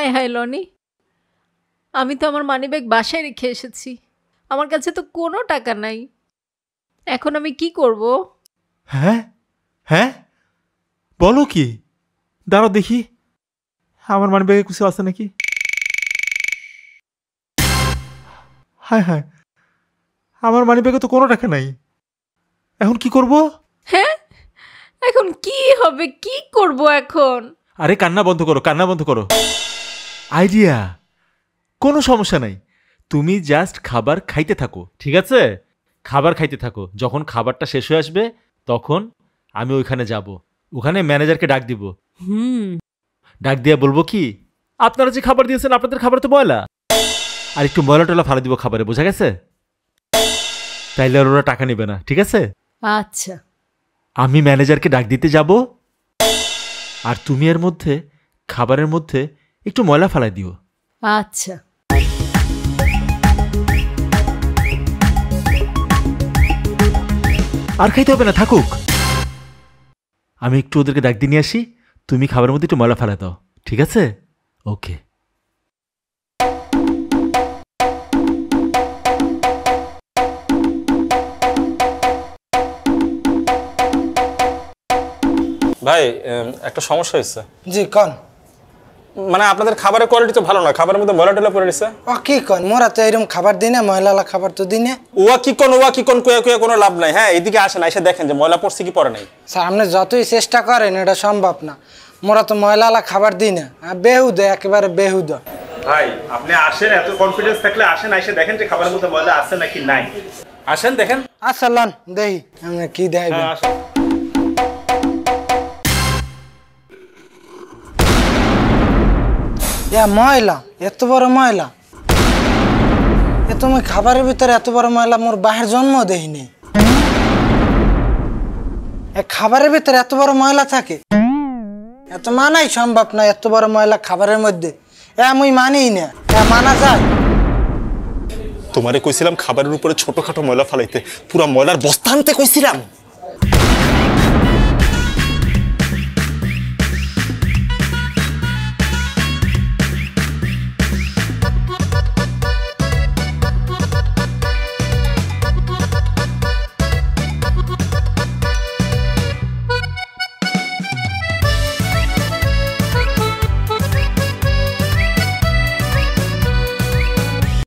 হায় হায় lonely, আমি তো আমার মানিব্যাগ বাসায় রেখে এসেছি। আমার কাছে তো কোনো টাকা নাই। এখন আমি কি করব? হ্যাঁ হ্যাঁ, বলো কি? দাঁড়াও দেখি আমার মানিব্যাগে কিছু আছে নাকি। হায় হায়, আমার মানিব্যাগে তো কোনো টাকা নাই। এখন কি করব? হ্যাঁ, এখন কি হবে? কি করব এখন? আরে কান্না বন্ধ করো, কান্না বন্ধ করো। আইডিয়া, কোনো সমস্যা নাই। তুমি জাস্ট খাবার খাইতে থাকো, ঠিক আছে? খাবার খাইতে থাকো। যখন খাবারটা শেষ হয়ে আসবে তখন আমি ওইখানে যাব। ওখানে ম্যানেজারকে ডাক দিব। ডাক দিয়ে বলবো কি, আপনারা যে খাবার দিয়েছেন আপনাদের খাবার তো ময়লা, আর একটু ময়লা টয়লা ফালা দিব খাবারে, বোঝা গেছে? তাইলে আর ওরা টাকা নেবে না, ঠিক আছে? আচ্ছা। আমি ম্যানেজারকে ডাক দিতে যাব, আর তুমি এর মধ্যে খাবারের মধ্যে একটু ময়লা ফালাই দিও। আচ্ছা। আর খাইতে হবে না, থাকুক। আমি একটু ওদেরকে ডাক দিয়ে নিয়ে আসি, তুমি খাবারের মধ্যে একটু ময়লা ফেলা দাও, ঠিক আছে? ওকে। ভাই একটা সমস্যা হয়েছে। জি কোন? মানে আপনাদের খাবারের কোয়ালিটি তো ভালো না, খাবারের মধ্যে ময়লা টয়লা পড়ে নিছে। ও কি কোন? মোরা তো এরকম খাবার দিই না, ময়লা খাবার তো দিই না। ওয়া কি কোন কুয়া কুয়া কোনো লাভ নাই। হ্যাঁ, এদিকে আসেন, এসে দেখেন যে ময়লা পড়ছে কি পড়ে নাই। স্যার আপনি যতই চেষ্টা করেন এটা সম্ভব না। মোরা তো ময়লা খাবার দিই না, বেহুদা, একেবারে বেহুদা। ভাই আপনি আসেন, এত কনফিডেন্স থাকলে আসেন, এসে দেখেন যে খাবারের মধ্যে ময়লা আছে নাকি নাই। আসেন দেখেন। আচ্ছা লন দেখি আপনি কি দেখাইবেন। হ্যাঁ আসেন। ময়লা, এত বড় ময়লা! তুমি খাবারের ভিতরে এত বড় ময়লা মোর বাহের জন্ম দেখিনি। খাবারের ভিতরে এত বড় ময়লা থাকে, এত মানাই সম্ভব না। এত বড় ময়লা খাবারের মধ্যে আমি মানি না, মানা যায়? তোমারে কইছিলাম খাবারের উপরে ছোটখাটো ময়লা ফালাইতে, পুরা ময়লার বস্তা আনতে কইছিলাম।